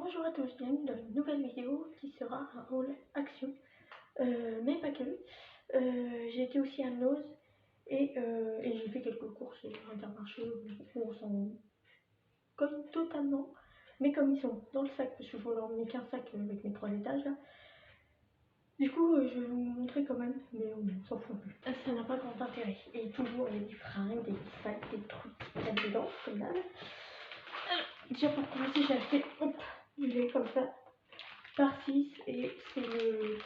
Bonjour à tous, bienvenue dans une nouvelle vidéo qui sera un rôle action, mais pas que. J'ai été aussi à Nose et j'ai fait quelques courses Intermarché où on s'en cogne totalement. Mais comme ils sont dans le sac, parce que je voulais emmener qu'un sac avec mes 3 étages là, du coup je vais vous montrer quand même, mais on s'en fout un peu. Ça n'a pas grand intérêt. Et toujours il y a des fringues, des sacs, des trucs qui prennent dedans, comme d'hab. Déjà pour commencer, j'ai acheté du lait comme ça par 6 et c'est le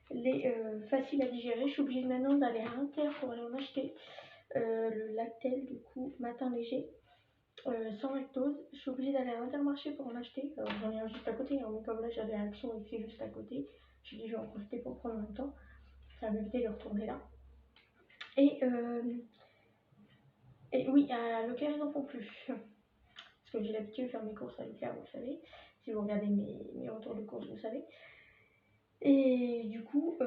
lait facile à digérer. Je suis obligée maintenant d'aller à Inter pour aller en acheter le Lactel du coup matin léger sans lactose. Je suis obligée d'aller à Intermarché pour en acheter. Alors j'en ai un juste à côté, hein, mais comme là j'avais Action ici juste à côté, j'ai dit je vais en profiter pour prendre en même temps. Ça va m'éviter de retourner là. Et oui, à Leclerc ils n'en font plus. Parce que j'ai l'habitude de faire mes courses à Leclerc, vous savez. Si vous regardez mes retours de courses, vous savez. Et du coup,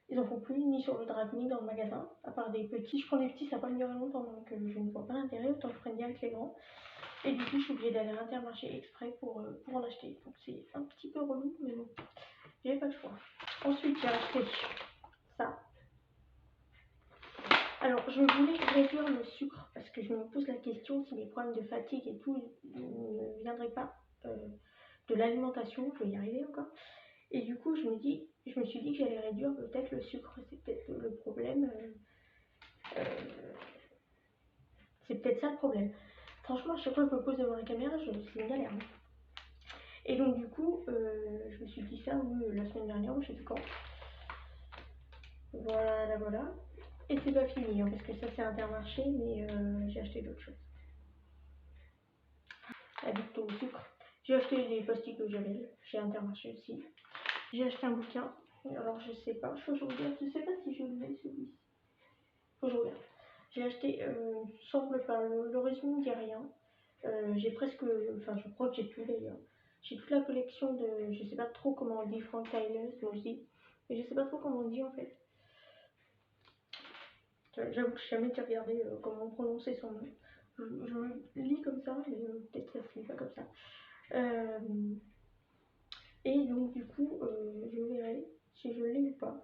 ils en font plus ni sur le drac ni dans le magasin, à part des petits. Je prends des petits, ça va pas me durer longtemps, donc je ne vois pas l'intérêt, autant que je prenne direct les grands. Et du coup, je suis obligée d'aller à Intermarché exprès pour en acheter. Donc c'est un petit peu relou, mais bon, j'avais pas le choix. Ensuite, j'ai acheté ça. Alors, je voulais réduire le sucre parce que je me pose la question si les problèmes de fatigue et tout ne viendraient pas de l'alimentation. Je vais y arriver encore. Et du coup, je me suis dit que j'allais réduire peut-être le sucre. C'est peut-être le problème. C'est peut-être ça le problème. Franchement, à chaque fois que je me pose devant la caméra, c'est une galère. Et donc, du coup, je me suis dit ça la semaine dernière, je sais plus quand. Voilà. Et c'est pas fini, hein, parce que ça c'est Intermarché, mais j'ai acheté d'autres choses. Addict au sucre. J'ai acheté des pastilles que j'avais chez Intermarché aussi. J'ai acheté un bouquin. Alors je sais pas, faut que je regarde. Je sais pas si je l'ai celui-ci. Faut que je regarde. J'ai acheté, semble pas, le résumé ne dit rien. J'ai presque, enfin je crois que j'ai tout d'ailleurs. J'ai toute la collection de, je sais pas trop comment on dit, Frank Tyler, donc je dis, mais je sais pas trop comment on dit en fait. J'avoue que je n'ai jamais été regarder comment prononcer son nom. Je lis comme ça, mais peut-être que ça se lit pas comme ça. Et donc du coup, je verrai si je l'ai ou pas.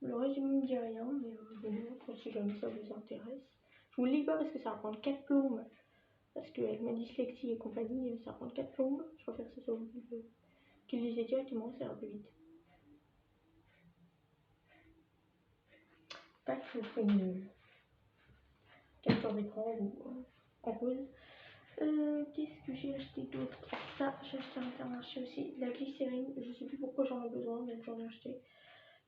Le résumé ne me dit rien, mais je vais voir si jamais ça vous intéresse. Je vous le lis pas parce que ça va prendre 4 plombes. Parce qu'avec ma dyslexie et compagnie, ça va prendre 4 plombes. Je préfère que ce soit vous qui le lisez directement, ça ira plus vite. Tac, je vous ferai une capture d'écran ou en pause. Qu'est-ce que j'ai acheté d'autre? Ça, j'ai acheté à Intermarché aussi. La glycérine, je sais plus pourquoi j'en ai besoin, donc j'en ai acheté.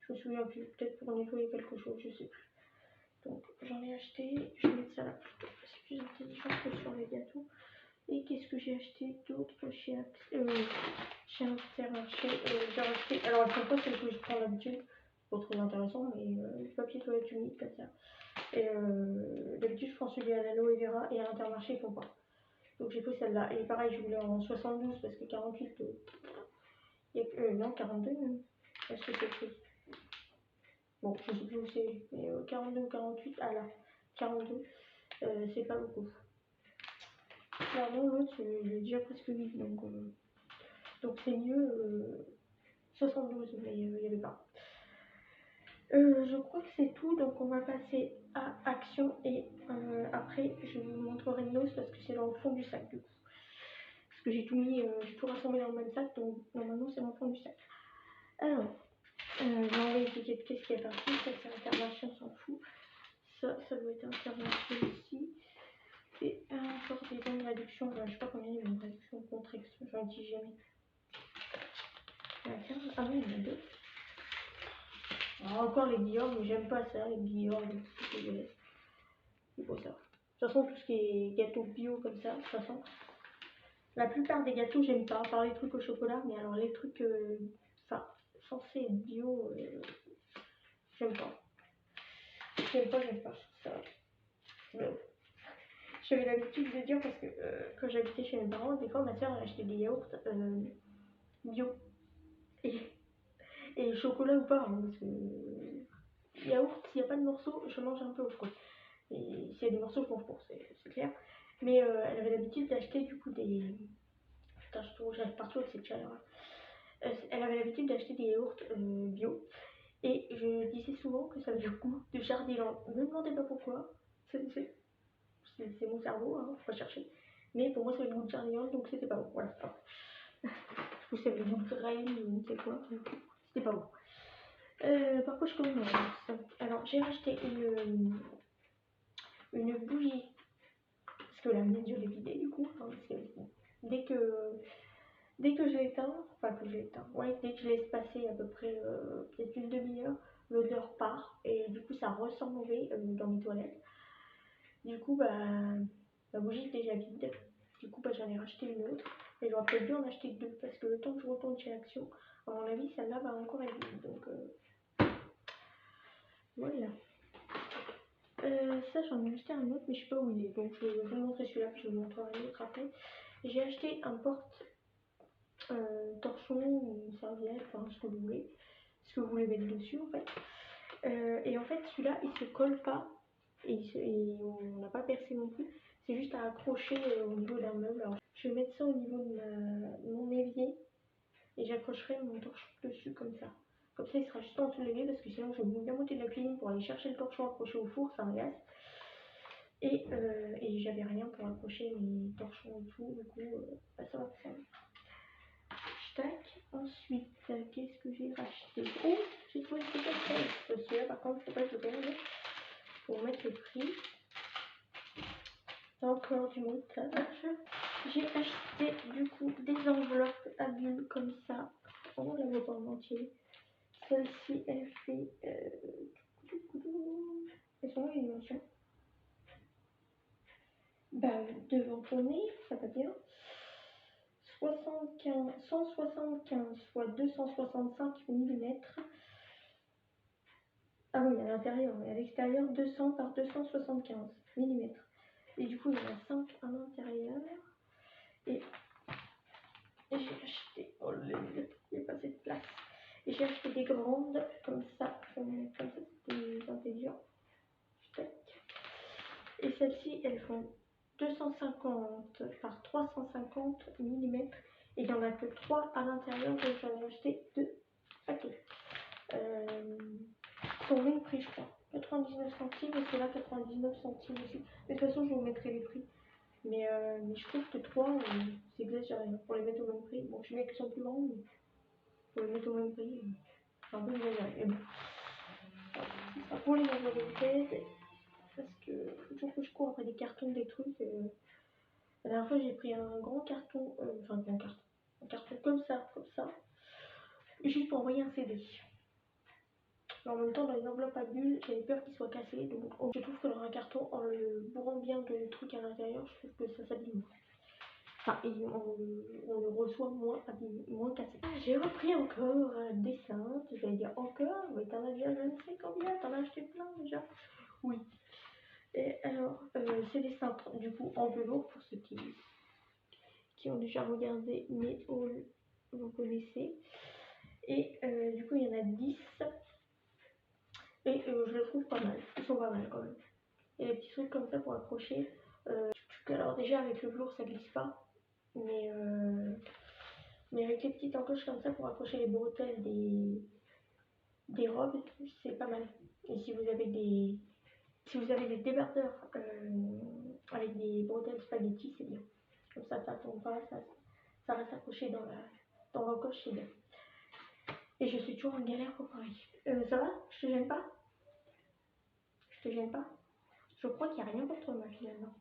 Je me souviens plus, peut-être pour nettoyer quelque chose, je sais plus. Donc j'en ai acheté, je vais mettre ça là plutôt, c'est plus intelligent que sur les gâteaux. Et qu'est-ce que j'ai acheté d'autre chez Intermarché? J'ai acheté, alors elles sont pas celles que je prends d'habitude, pas très intéressant, mais du papier toilette humide comme ça. Et d'habitude je prends celui à l'aloe vera et à Intermarché ils font pas. Donc j'ai pris celle-là. Et pareil, je voulais en 72 parce que 48, non, 42 même. Est-ce que c'est pris? Bon, je sais plus où c'est, mais 42 ou 48, ah là, 42, c'est pas beaucoup. Clairement, l'autre, il est déjà presque vide, donc c'est mieux 72, mais il n'y avait pas. Je crois que c'est tout, donc on va passer à Action et après je vous montrerai Nose parce que c'est dans le fond du sac du coup. Parce que j'ai tout mis, j'ai tout rassemblé dans le même sac, donc normalement c'est dans le fond du sac. Alors, j'ai enlevé l'étiquette, qu'est-ce qui est parti? Ça c'est Intermarché, on s'en fout. Ça doit être Intermarché aussi. Et encore des bons de réduction, je sais pas combien il y a de réduction contre Action, j'en dis jamais. Ah oui, il y en a deux. Alors encore les Dior, mais j'aime pas ça, les Dior, c'est dégueulasse. C'est pour ça. De toute façon, tout ce qui est gâteau bio comme ça, de toute façon, la plupart des gâteaux, j'aime pas, à part les trucs au chocolat, mais alors les trucs, censés être bio, j'aime pas. J'aime pas. Ça. J'avais l'habitude de dire parce que quand j'habitais chez mes parents, des fois ma soeur achetait des yaourts bio. Et chocolat ou pas, hein, parce que yaourt, s'il n'y a pas de morceaux, je mange un peu au fruit. Et s'il y a des morceaux, je mange pour, c'est clair. Mais elle avait l'habitude d'acheter du coup des... Putain, j'arrive partout avec cette chaleur. Elle avait l'habitude d'acheter des yaourts bio. Et je disais souvent que ça avait le goût de jardiland. Ne me demandez pas pourquoi. C'est mon cerveau, hein, faut pas chercher. Mais pour moi, ça avait le goût de jardiland, donc c'était pas bon. Voilà. Vous savez, le goût de graine ou c'est quoi. C'était pas bon. Par contre, je commence. Alors, j'ai racheté une bougie. Parce que la mienne, je l'ai vidée du coup. Hein, parce que dès que je l'éteins, enfin que je l'éteins, ouais, dès que je laisse passer à peu près peut-être une demi-heure, l'odeur part. Et du coup, ça ressent mauvais dans mes toilettes. Du coup, bah, ma bougie est déjà vide. Du coup, bah, j'en ai racheté une autre. Et j'aurais peut-être dû en acheter deux. Parce que le temps que je retourne chez Action, à mon avis, celle-là va encore être vide. Donc, voilà. Ça, j'en ai acheté un autre, mais je sais pas où il est. Donc, je vais vous montrer celui-là, puis je vous montrerai l'autre après. J'ai acheté un porte-torchon ou une serviette, enfin, ce que vous voulez. Ce que vous voulez mettre dessus, en fait. Et en fait, celui-là, il se colle pas. Et on n'a pas percé non plus. C'est juste à accrocher au niveau d'un meuble. Alors, je vais mettre ça au niveau de mon évier. Et j'accrocherai mon torchon dessus comme ça. Comme ça, il sera juste en dessous de l'évier parce que sinon, je vais bien monter de la cuisine pour aller chercher le torchon accroché au four, ça m'agace. Et j'avais rien pour accrocher mes torchons et tout, du coup, bah, ça va faire. Tac. Ensuite, qu'est-ce que j'ai racheté? Oh, j'ai trouvé ce casse. Celui-là, par contre, faut pas que je le perde pour mettre le prix. Encore du montage. J'ai acheté du coup des enveloppes à bulles comme ça. On la voit pas en entier. Celle-ci, elle fait. Elles sont où les dimensions? Bah, devant ton nez, ça va bien. 175 fois 265 mm. Ah oui, à l'intérieur, et à l'extérieur, 200 par 275 mm. Et du coup, il y en a 5 à l'intérieur. Et j'ai acheté. Oh là là, il n'y a pas assez de place. Et j'ai acheté des grandes, comme ça c'était intelligent. Et celles-ci, elles font 250 par 350 mm. Et il n'y en a que 3 à l'intérieur, donc j'en ai acheté 2 paquets. Sont le même prix, je crois. 99 centimes et ceux-là 99 centimes aussi. De toute façon, je vous mettrai les prix. Mais je trouve que 3, c'est exagéré pour les mettre au même prix. Bon, je suis bien qu'elles sont plus grandes, mais pour les mettre au même prix, c'est un peu exagéré. Mais bon, ce sera pour les majorités. Parce que faut toujours que je cours après des cartons, des trucs. La dernière fois, j'ai pris un grand carton, un carton comme ça, juste pour envoyer un CD. Mais en même temps, dans les enveloppes à bulles, j'avais peur qu'il soit cassé. Donc, je trouve que dans un carton, en le bourrant bien de trucs à l'intérieur, je trouve que ça s'abîme. Enfin, et on le reçoit moins abîmé, moins cassé. J'ai repris encore des cintres. J'allais dire encore, mais t'en as déjà je ne sais combien, t'en as acheté plein déjà. Oui. Et alors, c'est des cintres du coup en velours pour ceux qui ont déjà regardé mes hauls, vous connaissez. Et du coup, il y en a 10. Et je les trouve pas mal. Ils sont pas mal quand même. Il y a des petits trucs comme ça pour accrocher. Alors déjà avec le velours ça glisse pas. Mais avec les petites encoches comme ça pour accrocher les bretelles des robes, c'est pas mal. Et si vous avez des débardeurs avec des bretelles spaghetti, c'est bien. Comme ça tombe pas, ça reste accroché dans l'encoche, c'est bien. Et je suis toujours en galère pour Paris. Ça va? Je te gêne pas? Je te gêne pas? Je crois qu'il n'y a rien contre moi finalement.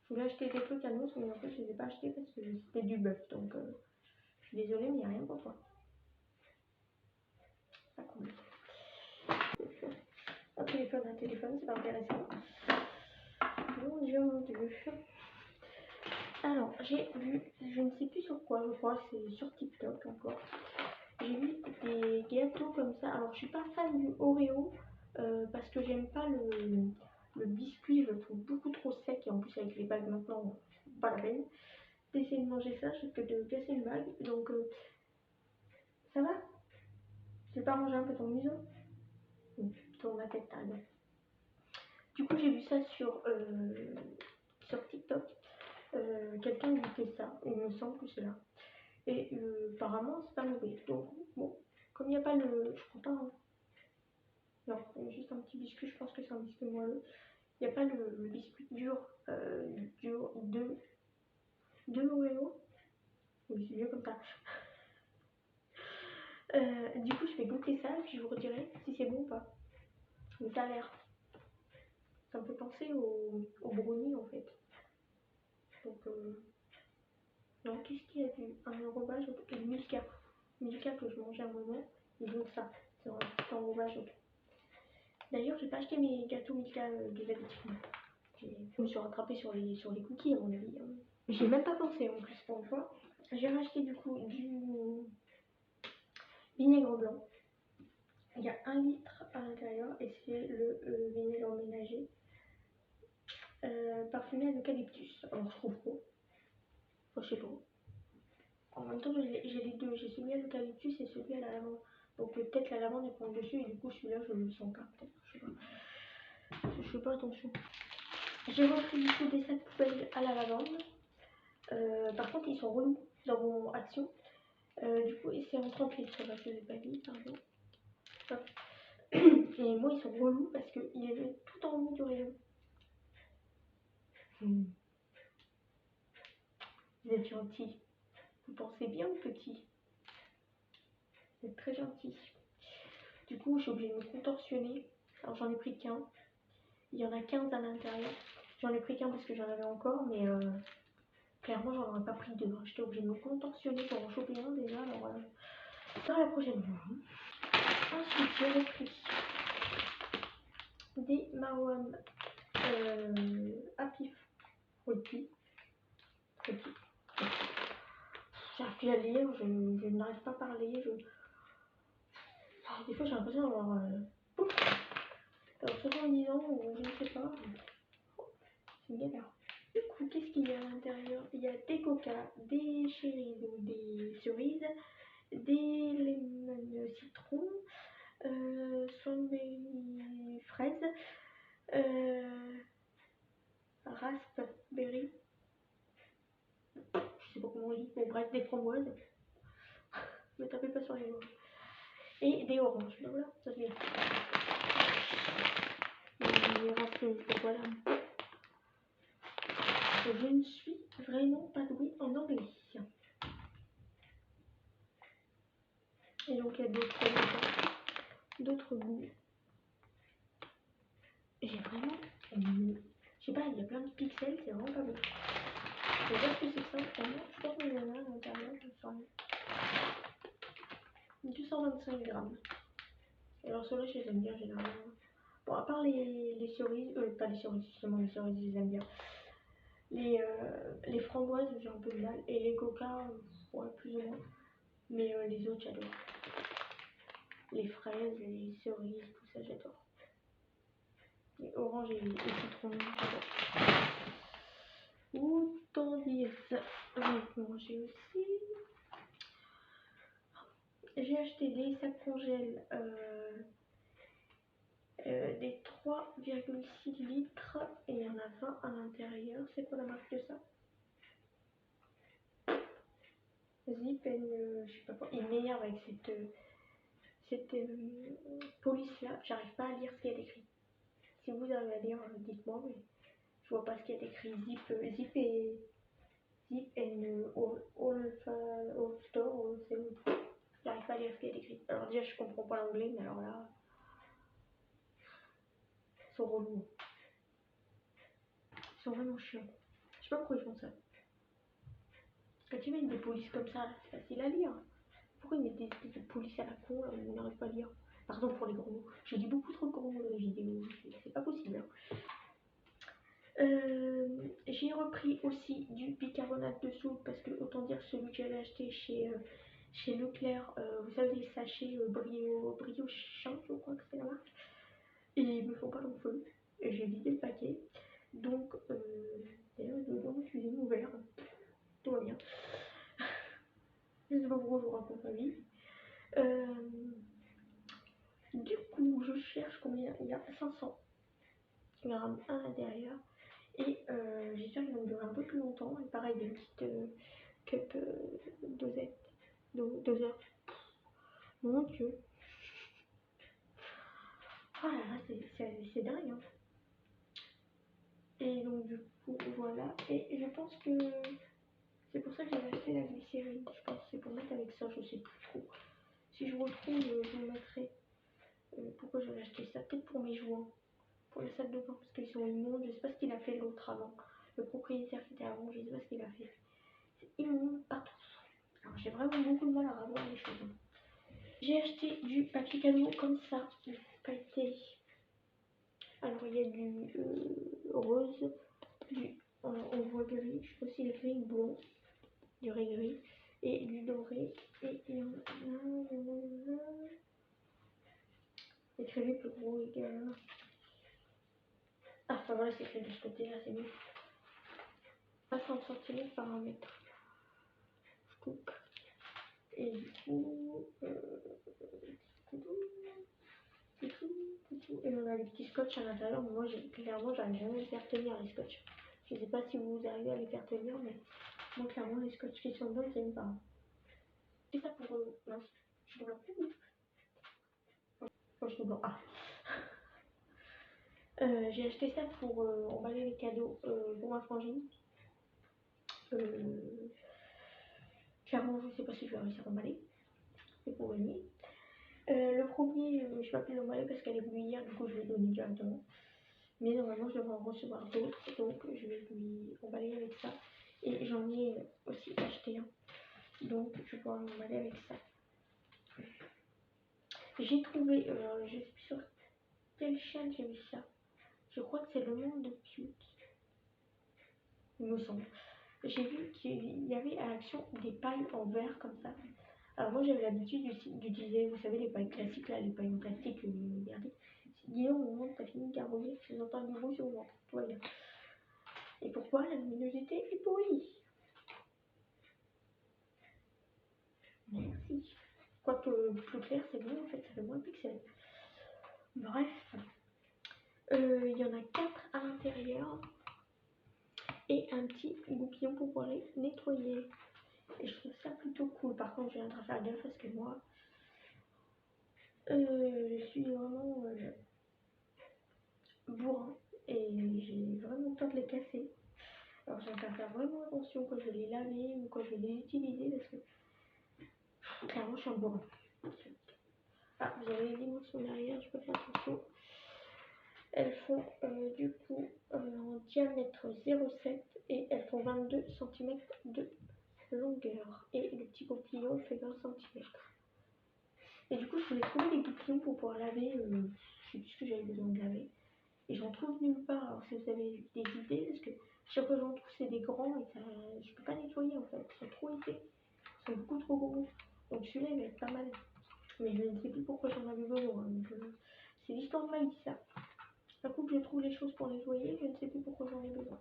Je voulais acheter des trucs à nous, mais en fait je ne les ai pas achetés parce que c'était du bœuf. Donc je suis désolée, mais il n'y a rien pour toi. Pas cool. Un téléphone, c'est pas intéressant. Mon Dieu, mon Dieu. Alors, j'ai vu, je ne sais plus sur quoi, je crois que c'est sur TikTok encore. J'ai vu des gâteaux comme ça. Alors, je suis pas fan du Oreo parce que j'aime pas le biscuit, je le trouve beaucoup trop sec. Et en plus, avec les bagues maintenant, pas la peine d'essayer de manger ça, je risque de casser une bague. Donc, ça va? Tu veux pas manger un peu ton museau? Tourne ma tête, t'as. Du coup, j'ai vu ça sur TikTok. quelqu'un goûtait ça, il me semble que c'est là. Et apparemment, c'est pas mauvais. Donc, bon, comme il n'y a pas le. Je crois pas, hein. Non, il y a juste un petit biscuit, je pense que c'est un biscuit moelleux. Il n'y a pas le biscuit dur, de Oreo. Oui, c'est mieux comme ça. Du coup, je vais goûter ça et puis je vous redirai si c'est bon ou pas. Mais ça a l'air. Ça me fait penser au brownie en fait. Donc, non, qu'est-ce qu'il y a du un enrobage et du Milka. Milka que je mangeais à un moment. Et donc, ça, c'est un petit enrobage. D'ailleurs, j'ai pas acheté mes gâteaux Milka de l'habitude. Je me suis rattrapée sur les cookies à mon avis. Hein. J'ai même pas pensé en plus pour une fois. J'ai racheté du coup du vinaigre blanc. Il y a 1 litre à l'intérieur et c'est le vinaigre ménager parfumé à l'eucalyptus. Alors je trouve pas. Enfin, je sais pas. En même temps, j'ai les deux. J'ai celui à l'eucalyptus et celui à la lavande. Donc peut-être la lavande elle prend le dessus et du coup celui-là je le sens pas. Peut-être. Je sais pas. Je fais pas attention. J'ai repris du coup des sacs poubelles à la lavande. Par contre, ils sont relous dans mon action. Du coup, c'est en 30 litres, ça va, je l'ai pas dit, pardon. Hop. Et moi, ils sont relous parce qu'il y avait tout en haut du rayon. Vous êtes gentils. Vous pensez bien aux petits. Vous êtes très gentils. Du coup, je suis obligée de me contorsionner. Alors, j'en ai pris qu'un. Il y en a 15 à l'intérieur. J'en ai pris qu'un parce que j'en avais encore, mais clairement, j'en aurais pas pris deux. J'étais obligée de me contorsionner pour en choper un déjà. Alors, ça la prochaine fois. Ensuite, j'ai repris des Marwan Happy Fruity. J'arrive plus à lire, je n'arrive pas à parler. Des fois, j'ai l'impression d'avoir 70 ans ou je ne sais pas. C'est une galère. Du coup, qu'est-ce qu'il y a à l'intérieur? Il y a des coca, des cherries, donc des cerises, des lemon citron, strawberry fraise, raspberry, je sais pas comment on dit, bon bref, des framboises. Ne tapez pas sur les doigts. Et des oranges, ben voilà, ça vient. Il reste, voilà. Je ne suis vraiment pas douée en anglais. Et donc il y a d'autres goûts. J'ai vraiment, je sais pas, il y a plein de pixels, c'est vraiment pas beau. Je vais voir ce que c'est que ça, vraiment. Je pense qu'il y en a à l'intérieur, je sens 225 grammes. Et alors ceux-là, je les aime bien généralement. Bon, à part les cerises, pas les cerises, justement, les cerises, je les aime bien. Les framboises, j'ai un peu de mal. Et les coca, ouais, plus ou moins. Mais les autres, j'adore. Les fraises, les cerises, tout ça, j'adore. Les oranges et les citrons, j'adore. Autant dire ça. J'ai aussi. J'ai acheté des sacs congèles des 3,6 litres et il y en a 20 à l'intérieur. C'est quoi la marque de ça? Zip and je sais pas quoi. Il m'énerve avec cette police là. J'arrive pas à lire ce qu'il y a écrit. Si vous arrivez à lire, dites-moi, mais je vois pas ce qu'il y a écrit. Zip and all store, c'est le truc. J'arrive pas à lire ce qu'il y a écrit. Alors déjà, je comprends pas l'anglais, mais alors là, ils sont relous. Ils sont vraiment chiants. Je sais pas pourquoi ils font ça. Quand ils mettent des polices comme ça, c'est facile à lire. Pourquoi ils mettent des espèces de polices à la con là où on n'arrive pas à lire? Pardon pour les gros mots. J'ai dit beaucoup trop de gros mots dans la vidéo. C'est pas possible. Hein. J'ai repris aussi du bicarbonate de soude parce que autant dire celui que j'avais acheté chez Leclerc, vous savez les sachets Briochin, je crois que c'est la marque, et ils me font pas long feu. Et j'ai vidé le paquet, donc d'ailleurs dedans je suis ouvert, tout va bien. Je sais pas pourquoi je vous raconte ma vie. Du coup je cherche combien, il y a 500 grammes à l'intérieur. Et j'espère qu'ils vont me durer un peu plus longtemps. Et pareil, des petites cups dosettes, doseurs. Mon Dieu. Oh là là, c'est dingue. Hein. Et donc du coup, voilà. Et je pense que c'est pour ça que j'ai acheté la glycérine. Je pense que c'est pour mettre avec ça, je sais plus trop. Si je retrouve, je vous mettrai pourquoi j'avais acheté ça. Peut-être pour mes joints, pour la salle de bain, parce qu'ils sont immondes. Je sais pas ce qu'il a fait l'autre avant. Le propriétaire qui était avant, je sais pas ce qu'il a fait. C'est immonde partout. Alors j'ai vraiment beaucoup de mal à revoir les choses. J'ai acheté du papier cadeau comme ça, pailleté. Alors il y a du rose, du on voit gris, je sais pas s'il est gris ou blanc, du gris et du doré. Et il y en a c'est écrit plus gros égal. Ah, enfin voilà, c'est écrit de ce côté-là, c'est mieux. 60 cm par 1 mètre. Coupe. Et du coup, et on a des petits scotch à l'intérieur. Moi, clairement, j'arrive jamais à les faire tenir les scotch. Je sais pas si vous arrivez à les faire tenir, mais moi, clairement, les scotch qui sont dedans, ils tiennent pas. Et ça pour. Mince, je suis blanc. Moi, je suis blanc. Ah. J'ai acheté ça pour emballer les cadeaux pour ma frangine. Clairement, je sais pas si je vais réussir à emballer. C'est pour gagner. Le premier, je sais pas pu l'emballer parce qu'elle est venue hier, du coup, je l'ai donné directement. Mais normalement, je devrais en recevoir d'autres, donc je vais lui emballer avec ça. Et j'en ai aussi acheté un, donc je vais pouvoir l'emballer avec ça. J'ai trouvé, je sais plus sur quelle chaîne j'ai vu ça. Je crois que c'est Le Monde de Cute, il me semble. J'ai vu qu'il y avait à l'action des pailles en verre comme ça. Alors moi j'avais l'habitude d'utiliser, vous savez, les pailles classiques là, les pailles en plastique, regardez. Guillaume, au moment où t'as fini de garroyer, je entends du bruit sur le ventre, tout va bien. Et pourquoi la luminosité est pourrie? Merci. Quoique plus clair c'est mieux en fait, ça fait moins de pixels. Bref, il y en a 4 à l'intérieur et un petit goupillon pour pouvoir les nettoyer. Et je trouve ça plutôt cool. Par contre, je viens de faire gaffe parce que moi, je suis vraiment bourrin et j'ai vraiment peur de les casser. Alors, je vais faire vraiment attention quand je vais les laver ou quand je vais les utiliser parce que clairement, je suis un bourrin. Ah, vous avez les dimensions derrière, je peux faire attention. Elles font du coup en diamètre 0,7 et elles font 22 cm de longueur. Et le petit goupillon fait 20 cm. Et du coup, je voulais trouver des goupillons pour pouvoir laver, je sais plus ce que j'avais besoin de laver. Et j'en trouve nulle part. Alors si vous avez des idées, parce que chaque fois que j'en trouve, c'est des grands et ça, je peux pas nettoyer en fait. Ils sont trop épais, ils sont beaucoup trop gros. Donc celui-là, il va être pas mal. Mais je ne sais plus pourquoi j'en avais besoin. Donc c'est l'histoire de ma vie, ça. Un coup que je trouve les choses pour nettoyer, je ne sais plus pourquoi j'en ai besoin.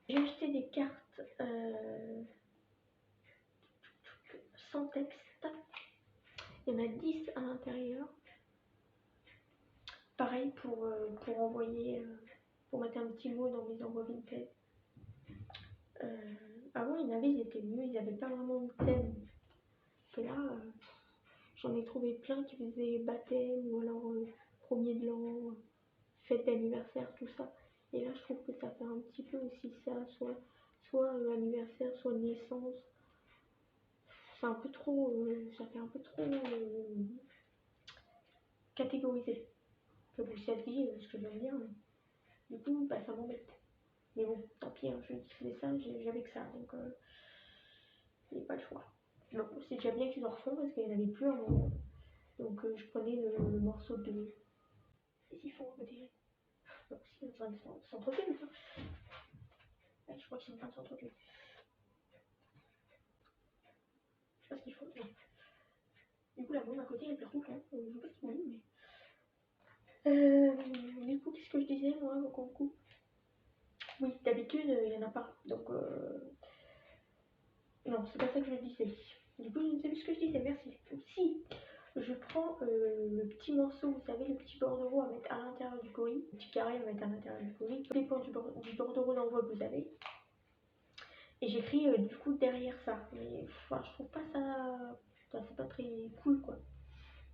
J'ai acheté des cartes sans texte. Il y en a 10 à l'intérieur. Pareil pour envoyer, pour mettre un petit mot dans mes envois Vinted. Avant, il y en avait, ils étaient mieux, ils n'avaient pas vraiment de thème. Et là, j'en ai trouvé plein qui faisaient baptême ou alors premier de l'an, fête d'anniversaire, tout ça. Et là, je trouve que ça fait un petit peu aussi ça, soit anniversaire, soit naissance. C'est un peu trop, ça fait un peu trop catégorisé. Je vous sais dire ce que je veux dire, mais du coup, bah, ça m'embête. Mais bon, tant pis, hein, je utilisais ça, j'avais que ça, donc il n'y a pas le choix. Donc c'est déjà bien qu'ils en refont parce qu'il n'y en avait plus un moment. Donc je prenais le morceau de... Et s'ils font côté... Donc si, ils sont en train de s'entretuer, mais ça. Ouais, je crois qu'ils sont en train de s'entretuer. Je sais pas ce qu'ils font, mais... Du coup, la bombe à côté, elle pleure tout le temps. Je sais pas ce qu'ils font, mais... Du coup, qu'est-ce que je disais, moi, avant qu'on coupe? Oui, d'habitude, il n'y en a pas. Donc, non, c'est pas ça que je disais. Du coup, je ne sais plus ce que je disais, merci. Si, Je prends le petit morceau, vous savez, le petit bordereau à mettre à l'intérieur du colis, le petit carré à mettre à l'intérieur du colis, tout dépend du bordereau d'envoi que vous avez. Et j'écris du coup derrière ça. Mais enfin, je trouve pas ça, c'est pas très cool quoi.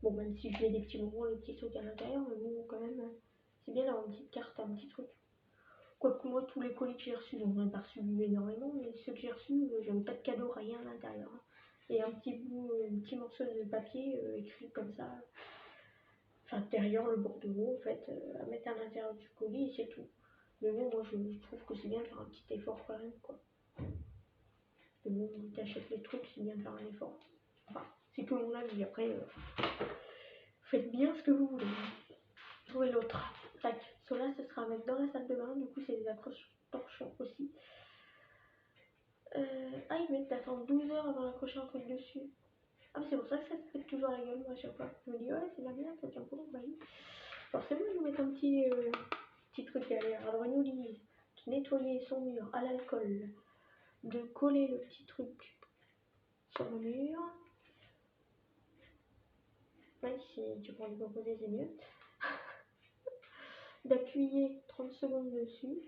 Bon, même si je mets des petits bonbons, des petits trucs à l'intérieur, mais bon, quand même, c'est bien d'avoir une petite carte, un petit truc. Quoique moi, tous les colis que j'ai reçus, donc j'en ai pas reçu énormément, mais ceux que j'ai reçus, j'avais pas de cadeau, rien à l'intérieur. Et un petit bout, un petit morceau de papier écrit comme ça, enfin derrière le bordereau en fait, à mettre à l'intérieur du colis et c'est tout. Mais bon, moi je trouve que c'est bien de faire un petit effort quand même quoi. Mais bon, t'achètes les trucs, c'est bien de faire un effort. Enfin, c'est que mon avis, après, faites bien ce que vous voulez. Trouvez l'autre. Tac, cela ce sera à mettre dans la salle de bain, du coup c'est des accroches torchons aussi. Ah, ils mettent d'attendre 12 heures avant d'accrocher un truc dessus. Ah, mais c'est pour ça que ça se pète toujours à la gueule, moi, à chaque fois. Je me dis, ouais, c'est la bien, ça tient pour. Bah oui. Forcément, ils nous mettent un petit truc derrière. Alors, ils nous disent de nettoyer son mur à l'alcool, de coller le petit truc sur le mur. Ouais, si tu prends les composés, c'est mieux. D'appuyer 30 secondes dessus.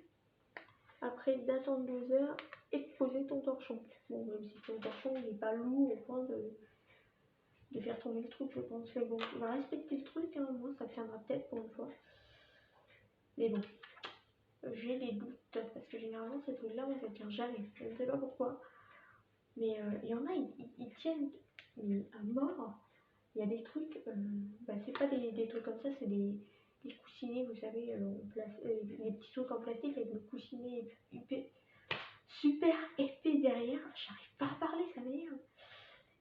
Après, d'attendre 12 heures et de poser ton torchon. Bon, même si ton torchon n'est pas lourd au point de faire tomber le truc, je pense. Mais bon, on va respecter le truc, hein, moi ça tiendra peut-être pour une fois. Mais bon, j'ai des doutes, parce que généralement ces trucs-là, on ne tient jamais. Je ne sais pas pourquoi. Mais il y en a, ils tiennent à mort. Il y a des trucs, bah, c'est pas des trucs comme ça, c'est des coussinets, vous savez, les petits trucs en plastique avec le coussinet super épais derrière. J'arrive pas à parler, ça m'énerve.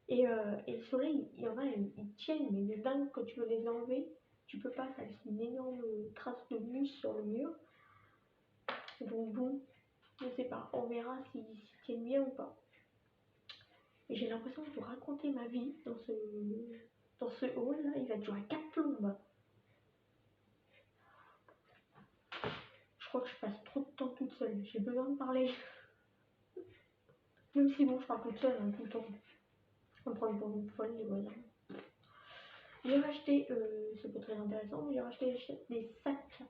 Et le soleil, il y en a, ils tiennent, mais de dingue, quand tu veux les enlever, tu peux pas, ça laisse une énorme trace de mousse sur le mur. Donc bon, je sais pas, on verra s'ils tiennent bien ou pas. Et j'ai l'impression de vous raconter ma vie dans ce hall là, il va durer 4 plombes. Je crois que je passe trop de temps toute seule, j'ai besoin de parler. Même si bon, je parle toute seule tout le temps. On me prend pour une folle, les voisins. J'ai racheté, c'est pas très intéressant, mais j'ai racheté des sacs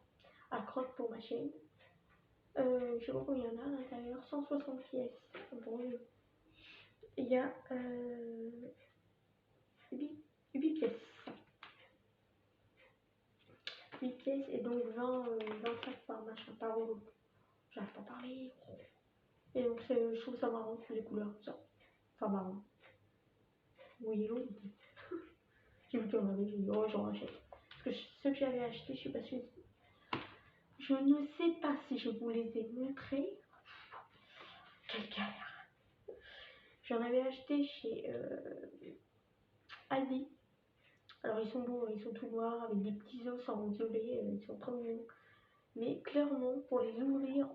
à crottes pour ma chaîne. Je sais pas combien il y en a à l'intérieur, 160 pièces. Bon, il y a 8 pièces. 8 pièces et donc 20 sacs par machin, par rouleau. J'arrive pas à parler. Et donc je trouve ça marrant, les couleurs, tout ça. Enfin marrant. Oui, oui. J'ai vu qu'il y en avait, j'ai dit oh j'en rachète. Parce que ceux que j'avais achetés, je sais pas si. Je ne sais pas si je vous les ai montrés. Quelle galère. J'en avais acheté chez Aldi. Alors ils sont beaux, ils sont tout noirs avec des petits os en violet, ils sont trop mignons. Mais clairement, pour les ouvrir,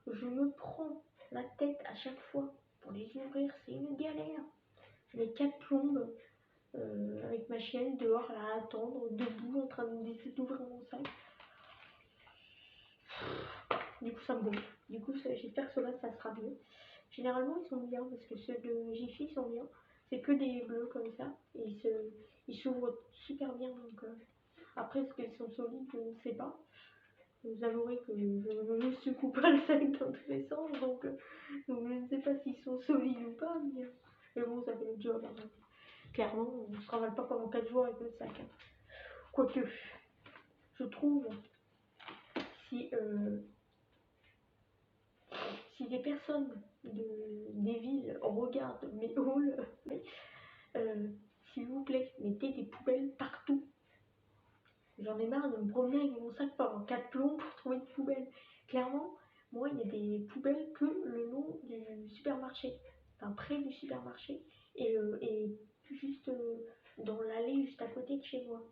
je me prends la tête à chaque fois. Pour les ouvrir, c'est une galère. Je mets 4 plombes avec ma chienne dehors là, à attendre, debout, en train d'essayer d'ouvrir mon sac. Du coup, ça me gonfle. Du coup, j'espère que cela, ça sera mieux. Généralement, ils sont bien parce que ceux de Jiffy sont bien. C'est que des bleus comme ça et ils s'ouvrent super bien. Donc, après, est-ce qu'ils sont solides, je ne sais pas. Vous avouerez que je ne secoue pas le sac dans tous les sens, donc je ne sais pas s'ils sont solides ou pas, mais bon, ça fait le job. Hein. Clairement, on ne se travaille pas pendant 4 jours avec le sac. Hein. Quoique, je trouve, si, si des personnes des villes regardent mes halls, s'il vous plaît, mettez des poubelles partout. J'en ai marre de me promener avec mon sac pendant 4 plombs pour trouver une poubelle. Clairement, moi, il y a des poubelles que le long du supermarché, enfin près du supermarché, et juste dans l'allée juste à côté de chez moi,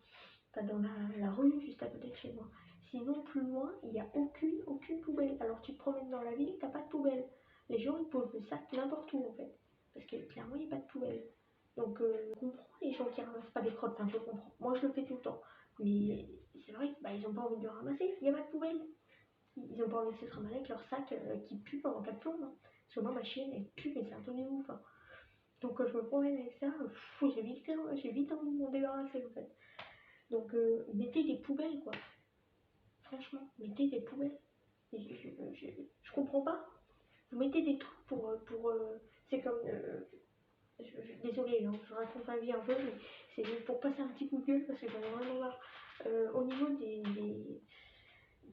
enfin dans la rue juste à côté de chez moi. Sinon, plus loin, il n'y a aucune poubelle. Alors tu te promènes dans la ville, t'as pas de poubelle. Les gens, ils posent le sac n'importe où en fait, parce que clairement, il n'y a pas de poubelle. Donc, je comprends les gens qui ramassent pas des crottes, enfin, je comprends. Moi, je le fais tout le temps. Mais c'est vrai qu'ils n'ont pas envie de le ramasser, il n'y a pas de poubelle. Ils n'ont pas envie de se ramasser avec leur sac qui pue pendant 4 plombs. Hein. Parce que moi, ma chienne, elle pue, mais c'est un truc de ouf. Hein. Donc je me promène avec ça, j'ai vite envie de m'en débarrasser en fait. Donc mettez des poubelles quoi. Franchement, mettez des poubelles. Je comprends pas. Vous mettez des trucs c'est comme désolée, hein, je raconte ma vie un peu, mais c'est juste pour passer un petit coup de gueule parce que j'en ai vraiment marre. Au niveau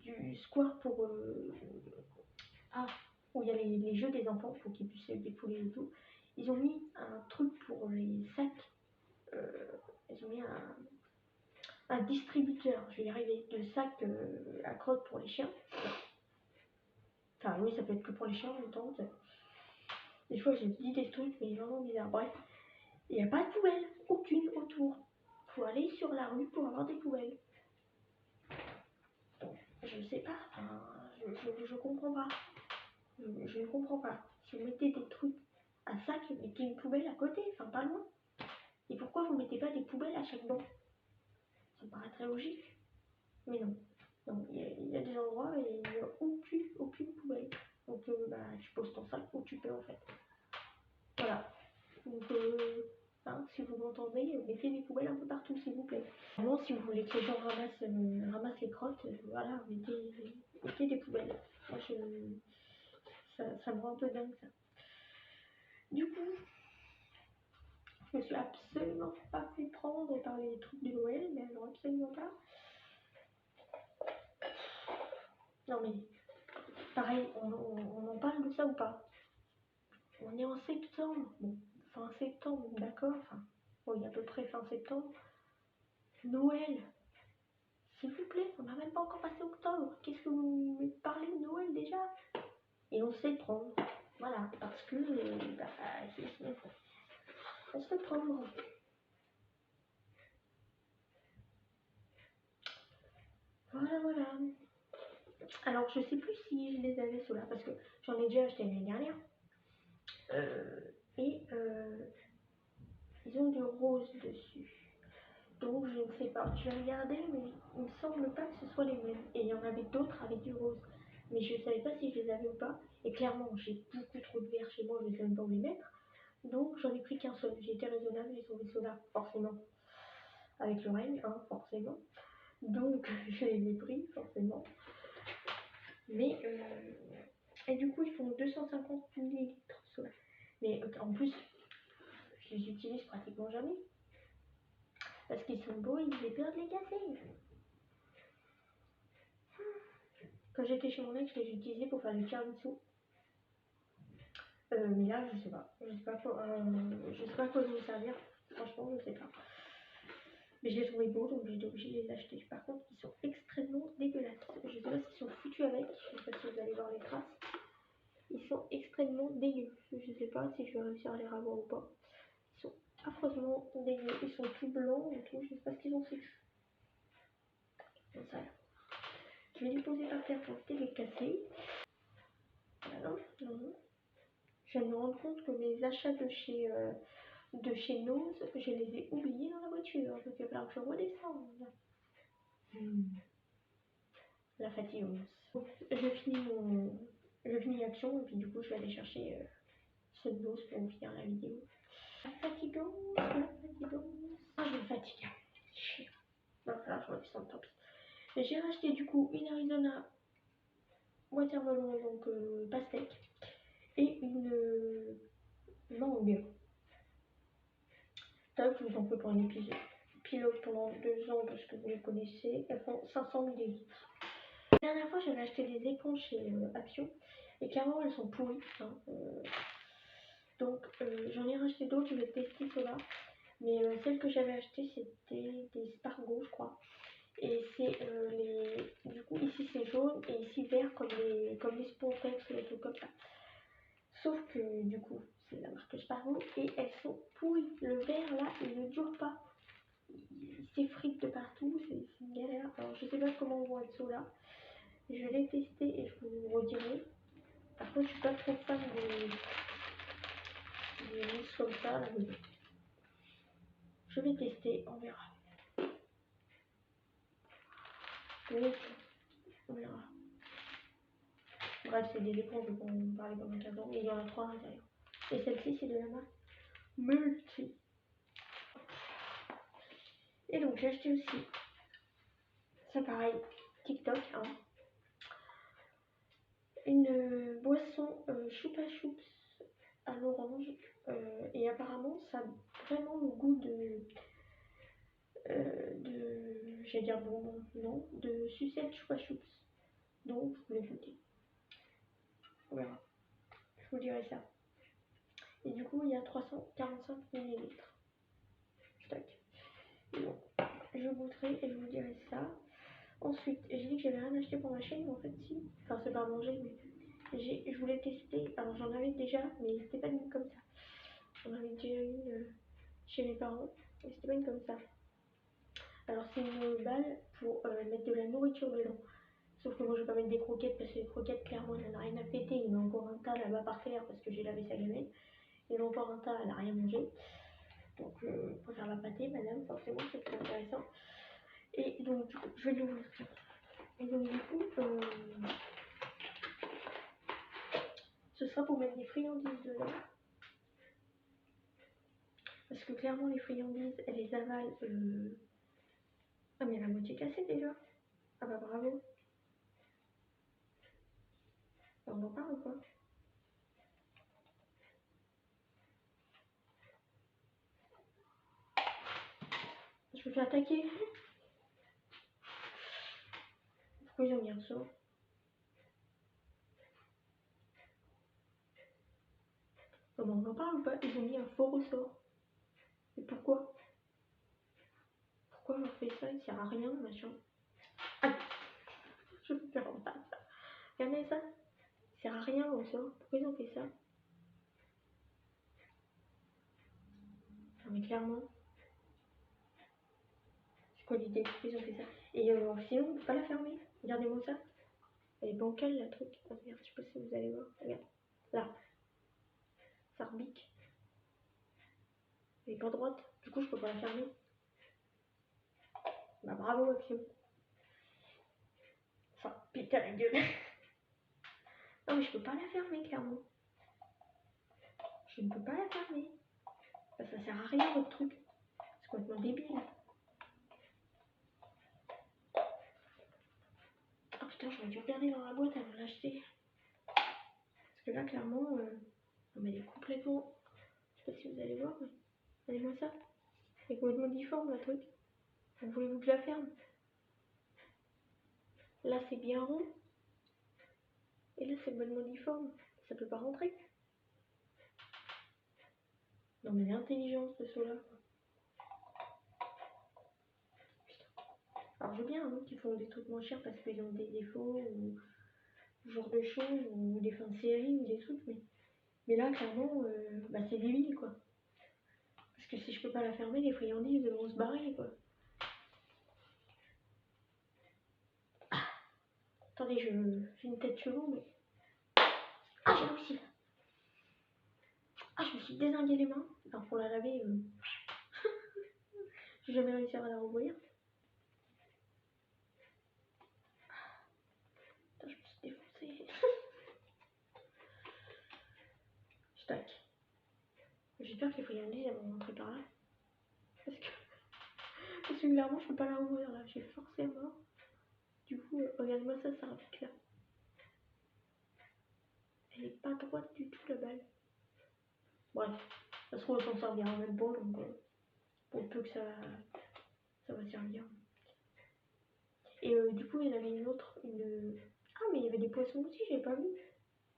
du square où il y a les jeux des enfants pour qu'ils puissent se dépouler et tout, ils ont mis un truc pour les sacs. Ils ont mis un distributeur, je vais y arriver, de sacs à crottes pour les chiens. Enfin, oui, ça peut être que pour les chiens en même temps. Des fois, j'ai dit des trucs, mais vraiment bizarre. Bref, il n'y a pas de poubelle, aucune autour. Faut aller sur la rue pour avoir des poubelles. Donc, je sais pas, enfin, je comprends pas. Je ne comprends pas. Si vous mettez des trucs à sac, mettez une poubelle à côté, enfin pas loin. Et pourquoi vous mettez pas des poubelles à chaque banc? Ça me paraît très logique. Mais non. Non, il y a des endroits et il n'y a aucune poubelle. Donc tu poses ton sac où tu peux en fait. Voilà. Donc si vous m'entendez, mettez des poubelles un peu partout s'il vous plaît. Vraiment, si vous voulez que les gens ramassent les crottes, voilà, mettez des poubelles. Moi, ça me rend un peu dingue ça. Du coup, je me suis absolument pas fait prendre par les trucs de Noël, mais alors absolument pas. Non mais, pareil, on en parle de ça ou pas? On est en septembre, bon, fin septembre, d'accord, enfin, oui, à peu près fin septembre. Noël, s'il vous plaît, on n'a même pas encore passé octobre. Qu'est-ce que vous me parlez de Noël déjà? Et on sait prendre, voilà, parce que, on se prendre. Voilà. Alors, je sais plus si je les avais ceux-là, parce que j'en ai déjà acheté l'année dernière. Et ils ont du rose dessus. Donc je ne sais pas. Je vais regarder, mais il me semble pas que ce soit les mêmes. Et il y en avait d'autres avec du rose. Mais je ne savais pas si je les avais ou pas. Et clairement, j'ai beaucoup trop de verres chez moi, je ne sais même pas où les mettre. Donc j'en ai pris qu'un seul. J'ai été raisonnable, j'ai trouvé ceux-là, forcément. Avec le règne, hein, forcément. Donc je les ai pris, forcément. Mais, et du coup, ils font 250 millilitres ceux-là. Mais en plus, je les utilise pratiquement jamais. Parce qu'ils sont beaux et j'ai peur de les casser. Quand j'étais chez mon ex, je les utilisais pour faire du tiramisu. Mais là, je sais pas. Je sais pas à quoi ils vont servir. Franchement, je sais pas. Mais je les trouvais beaux, donc j'ai été obligée de les acheter. Par contre, ils sont extrêmement dégueulasses. Je sais pas s'ils sont foutus avec. Je sais pas si vous allez voir les traces. Ils sont extrêmement dégueux. Je sais pas si je vais réussir à les revoir ou pas. Ils sont affreusement dégueux. Ils sont tout blancs et tout. Je sais pas ce qu'ils ont fait. Comme ça. Je vais les poser par terre pour éviter de les casser. Non. Je viens de me rendre compte que mes achats de chez Nose, je les ai oubliés dans la voiture. Donc il va falloir que je redescende. La fatigue. Je finis l'action et puis du coup je vais aller chercher ce Nose pour finir la vidéo. La fatigance. Ah, je me fatigue. Chier. Non, là je redescends, tant pis. J'ai racheté du coup une Arizona watermelon, donc pastèque, et une mangue. Top, je vous en peux pour un épisode pilote pendant 2 ans parce que vous les connaissez. Elles font 500 millilitres. La dernière fois, j'avais acheté des éponges chez Action et clairement, elles sont pourries. Hein, donc, j'en ai racheté d'autres, je vais tester ceux-là. Mais celles que j'avais achetées, c'était des Spargo, je crois. Et c'est du coup, ici c'est jaune et ici vert comme les Spontex ou des trucs comme ça. Sauf que du coup, c'est la marque Spargo et elles sont pourries. Le vert là, il ne dure pas. Il s'effrite de partout, c'est une galère. Alors je sais pas comment vont être ceux-là. Je vais les tester et je vous redirai. Par contre, je suis pas trop fan des mousses comme ça. Là, mais je vais tester, on verra. Donc, on verra. Bref, c'est des éponges, on parlait pendant 15 ans, mais il y en a 3 à l'intérieur. Et celle-ci, c'est de la marque multi. Et donc j'ai acheté aussi, ça pareil, TikTok, hein, une boisson choupa choups à l'orange. Et apparemment ça a vraiment le goût j'allais dire bonbon, non, de sucette choupa choups. Donc je voulais goûter. Voilà, je vous dirai ça. Et du coup il y a 345 millilitres. Tac. Et bon, je goûterai et je vous dirai ça. Ensuite, j'ai dit que j'avais rien acheté pour ma chaîne, mais en fait si. Enfin c'est pas à manger, mais je voulais tester. Alors j'en avais déjà, mais c'était pas une comme ça. J'en avais déjà une chez mes parents, mais c'était pas une comme ça. Alors c'est une balle pour mettre de la nourriture dedans. Sauf que moi je vais pas mettre des croquettes parce que les croquettes clairement elle n'a rien à péter. Il y en a encore un tas là-bas par terre parce que j'ai lavé sa gamelle. Il y en a encore un tas, elle n'a rien mangé. Donc je préfère la pâter madame, forcément c'est plus intéressant. Et donc du coup je vais l'ouvrir. Et donc du coup ce sera pour mettre des friandises dedans. Parce que clairement les friandises elle les avale. Ah mais la moitié cassée déjà. Ah bah bravo. On en parle ou pas? Je me fais attaquer. Pourquoi ils ont mis un sort? Non mais on en parle ou pas? Ils ont mis un faux ressort. Et pourquoi? Pourquoi on fait ça? Il sert à rien machin. Ah, je me fais mal. Regardez ça. Il sert à rien le ressort. Pourquoi ils ont fait ça? Non mais clairement. C'est quoi l'idée? Pourquoi ils ont fait ça? Et sinon, on peut pas la fermer. Regardez-moi ça. Elle est bancale la truc. Oh merde, je sais pas si vous allez voir. Regarde. Là. Ça rebique. Elle est pas droite. Du coup, je peux pas la fermer. Bah bravo, Maxime. Enfin, putain la gueule. Non mais je peux pas la fermer, clairement. Je ne peux pas la fermer. Ça sert à rien votre truc. C'est complètement débile. Oh putain, j'aurais dû regarder dans la boîte avant de l'acheter. Parce que là, clairement, non, mais elle est complètement. Je sais pas si vous allez voir, mais regardez-moi ça. Elle est complètement difforme, la truc. Donc, voulez-vous que je la ferme? Là, c'est bien rond. Et là, c'est complètement difforme. Ça peut pas rentrer. Non, mais l'intelligence de ceux-là. Alors, je veux bien hein, qu'ils font des trucs moins chers parce qu'ils ont des défauts ou ce genre de choses, ou des fins de série ou des trucs, mais là, clairement, bah, c'est débile, quoi. Parce que si je peux pas la fermer, les friandises vont se barrer, quoi. Attendez, je fais une tête chelou, mais... Ah, j'ai réussi. Ah, je me suis dézingué les mains. Alors, pour la laver, j'ai jamais réussi à la rouvrir. Putain, je me suis défoncé. Tac. J'espère que les friandises, elles vont rentrer par là. Parce que clairement, je peux pas la rouvrir, là. J'ai forcé à mort. Du coup, regarde-moi ça, ça rapide, là. Elle est pas droite du tout, la balle. Bref, ça se trouve, on s'en servira même pas, donc pour peu que ça va servir. Et du coup, il y en avait une autre, Ah, mais il y avait des poissons aussi, j'ai pas vu.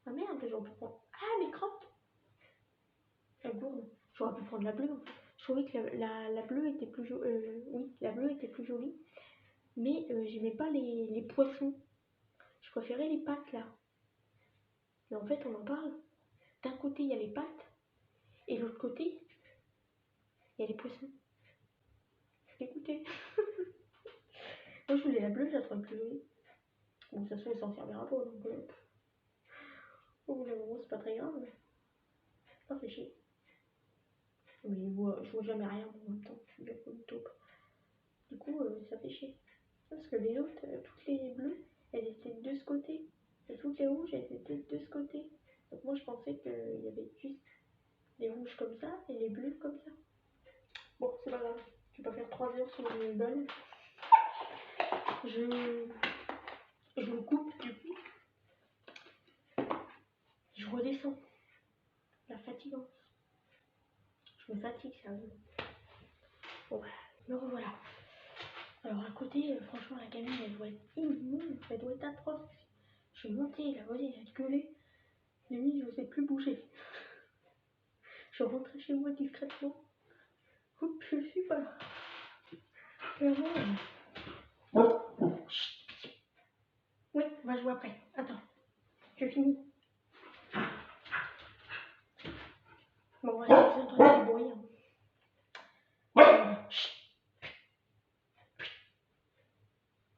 Ah merde, j'aurais pu prendre... Ah, les crottes. La gourde. J'aurais pu prendre la bleue, en fait. Je trouvais que la bleue était plus jolie. Oui, la bleue était plus jolie. Mais j'aimais pas les poissons. Je préférais les pattes, là. Mais en fait, on en parle. D'un côté, il y a les pattes. Et de l'autre côté, il y a les poissons. Écoutez. Moi, je voulais la bleue, je la trouvais plus jolie. Bon, ça se trouve, on s'en servira pas, donc... Au bout d'un moment, c'est pas très grave, mais... Ça fait chier. Mais je vois jamais rien en même temps, je suis bien comme une taupe. Du coup, ça fait chier. Parce que les autres, toutes les bleues, elles étaient de ce côté. Et toutes les rouges, elles étaient de ce côté. Donc moi, je pensais qu'il y avait juste les rouges comme ça et les bleus comme ça. Bon, c'est pas grave, je vais pas faire 3 heures sur une balle. Je me coupe du coup. Je redescends. La fatigance. Je me fatigue, sérieux. Bon, me revoilà. Alors à côté, franchement, la gamine, elle doit être immonde, elle doit être atroce. Je suis montée, la voisine, elle a gueulé. Limite, je ne sais plus bouger. Je rentrais chez moi discrètement. Oups, je suis pas là. Clairement. Oui, on va jouer après. Attends, je finis. Bon, voilà, j'ai entendu du bruit.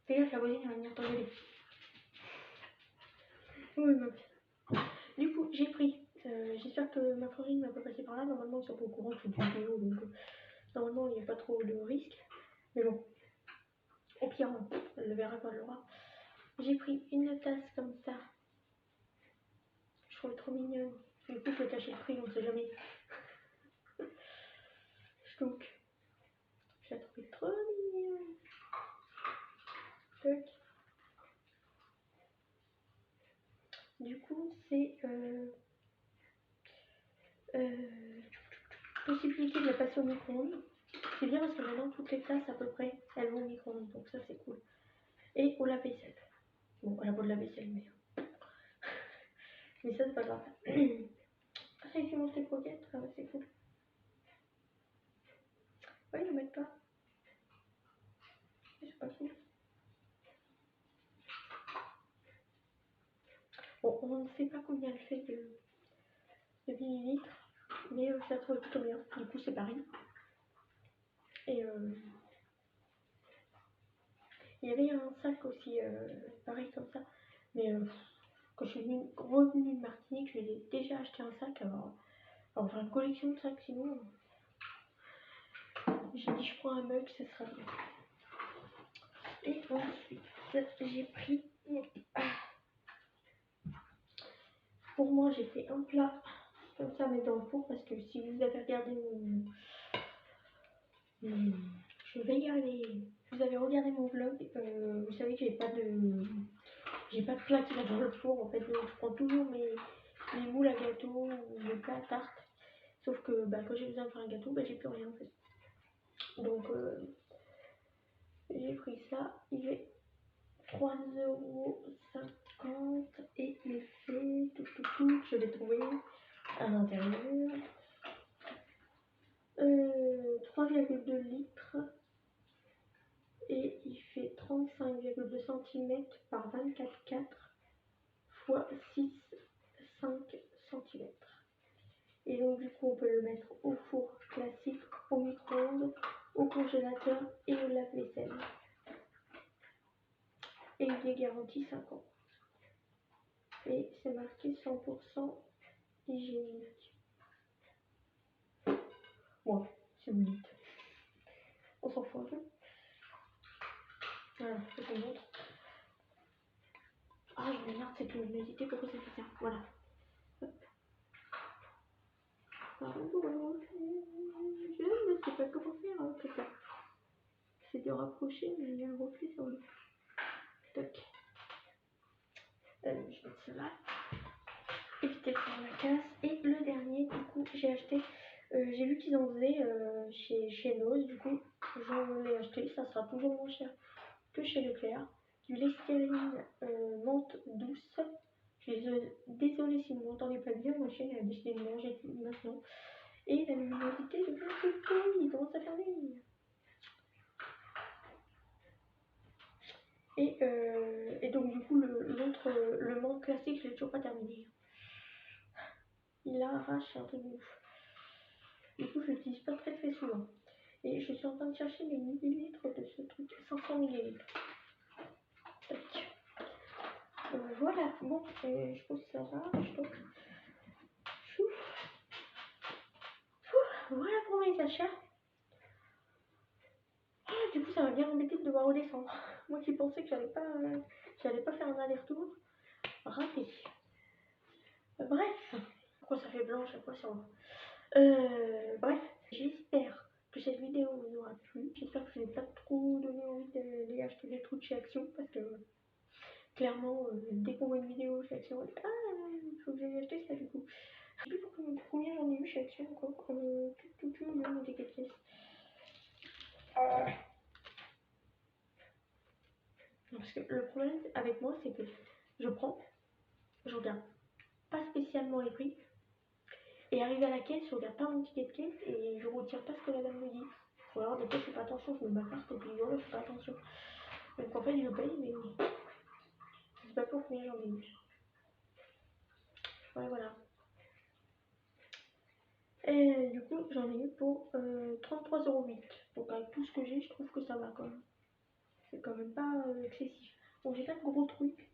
Fais gaffe, la voisine, elle va venir t'engueuler. Oui, meuf. Du coup, j'ai pris. J'espère que ma frangine ne va pas passer par là. Normalement, ils sont pas au courant que je fais du vidéo, donc normalement, il n'y a pas trop de risques. Mais bon, au pire, elle le verra quand elle l'aura. J'ai pris une tasse comme ça. Je trouve trop mignonne. Du coup, je vais cacher le prix, on ne sait jamais. Donc, je la trouve trop mignonne. Donc, du coup, c'est possibilité de la passer au micro-ondes. C'est bien parce que maintenant, toutes les tasses à peu près, elles vont au micro-ondes. Donc ça, c'est cool. Et au lave-vaisselle. Bon, elle a pas de lave-vaisselle, mais... mais ça, c'est pas grave. Ah, c'est qui mange tes croquettes, ah, c'est cool. Ouais, ne mettent pas. C'est pas cool. Bon, on ne sait pas combien elle fait de millilitres, mais ça trouve plutôt bien. Du coup, c'est pareil. Et il y avait un sac aussi, pareil comme ça. Mais quand je suis revenue de Martinique, je lui ai déjà acheté un sac. Alors, on va faire une collection de sacs, sinon. J'ai dit, je prends un mug, ce sera bien. Et ensuite, j'ai pris. Pour moi, j'ai fait un plat comme ça, mais dans le four, parce que si vous avez regardé je vais y aller. Vous avez regardé mon vlog, vous savez que j'ai pas de plat qui va dans le four. En fait, je prends toujours mes moules à gâteau ou mes plats à tarte. Sauf que quand j'ai besoin de faire un gâteau, j'ai plus rien en fait. Donc j'ai pris ça. Il est 3,50 € et il fait tout. Je l'ai trouvé à l'intérieur. 3,2 litres. Et il fait 35,2 cm par 24,4 fois 6,5 cm. Et donc du coup on peut le mettre au four classique, au micro-ondes, au congélateur et au lave-vaisselle. Et il est garanti 5 ans. Et c'est marqué 100% hygiénique. Bon, si vous dites. On s'en fout un peu. Voilà, je vous montre. Ah, je m'énerve, c'est que n'hésitez pourquoi c'est fait ça. Voilà. Je ne sais pas comment faire hein, ça. C'est de rapprocher, mais il y a un reflet sur le. Toc. Je vais mettre cela. Éviter de faire la casse. Et le dernier, du coup, j'ai acheté. J'ai vu qu'ils en faisaient chez Noz. Du coup, j'en ai acheté. Ça sera toujours moins cher que chez Leclerc. Du Listerine menthe douce. Je suis désolée si vous m'entendez pas bien. Ma chaîne a décidé de manger maintenant. Et la luminosité de mon il commence à fermer. Et donc du coup le monde classique je l'ai toujours pas terminé. Il arrache un truc de ouf. Du coup je l'utilise pas très souvent. Et je suis en train de chercher les millilitres de ce truc. 500 millilitres. Voilà, bon, je pense que ça marche. Donc voilà pour mes achats. Du coup ça m'a bien embêté de devoir redescendre. Moi qui pensais que j'allais pas faire un aller-retour. Raté. Bref, pourquoi ça fait blanc à chaque fois sur moi. Bref, j'espère que cette vidéo vous aura plu. J'espère que je n'ai pas trop donné envie d'aller acheter des trucs chez Action parce que clairement, dès qu'on voit une vidéo chez Action, on dit ah, il faut que j'aille acheter ça du coup. Je sais plus pour combien j'en ai eu chez Action encore. Tout, le ticket de caisse. Parce que le problème avec moi, c'est que je prends, je regarde pas spécialement les prix, et arrivé à la caisse, je regarde pas mon ticket de caisse et je retire pas ce que la dame me dit. Ou alors des fois je fais pas attention, je me ma carte et puis voilà, je fais pas attention. Donc en fait je paye mais je sais pas pour combien j'en ai eu. Ouais voilà. Et du coup j'en ai eu pour 33,08 €. Donc avec tout ce que j'ai, je trouve que ça va quand même. C'est quand même pas excessif. Bon j'ai pas de gros trucs,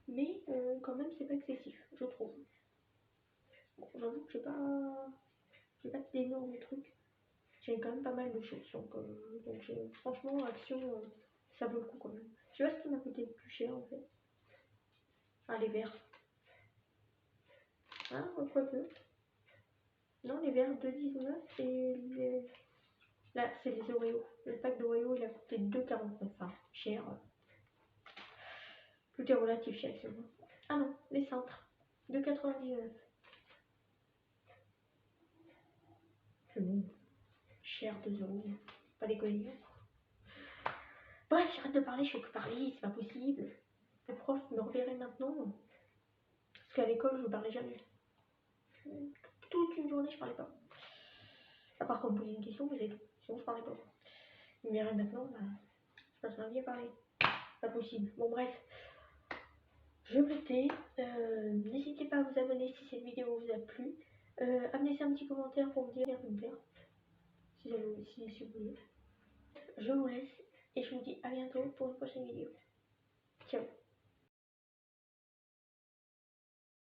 mais quand même c'est pas excessif, je trouve. Bon, j'avoue que j'ai pas d'énormes trucs. J'ai quand même pas mal de choses. Donc franchement, Action, ça vaut le coup quand même. Tu vois ce qui m'a coûté le plus cher en fait? Ah, les verres. Ah, quoique. Non, les verres 2,19 et les... Là, c'est les Oreos. Le pack d'Oreo, il a coûté 2,49. Enfin, cher. Tout est relatif chez Action. Ah non, les cintres. 2,99. C'est bon. Cher, 2 €. Pas déconner. Bref, j'arrête de parler, je fais que parler, c'est pas possible. Le prof me reverrait maintenant. Parce qu'à l'école, je parlais jamais. Toute une journée, je parlais pas. À part qu'on me posait une question, mais c'est tout. Sinon, je parlais pas. Mais rien maintenant, bah, je passe ma vie à parler. Pas possible. Bon, bref. Je me tais. N'hésitez pas à vous abonner si cette vidéo vous a plu. À me laisser un petit commentaire pour me dire de me plaire. Si vous voulez. Je vous laisse. Et je vous dis à bientôt pour une prochaine vidéo. Ciao.